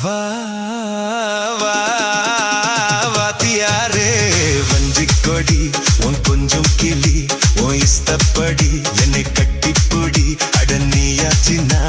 வா வா வாத்தியாரே வஞ்சிக்கொடி உன் கொஞ்சம் கிளி உன் இஷ்டப்படி என்னை கட்டிப்பொடி அடனியாச்சின்னா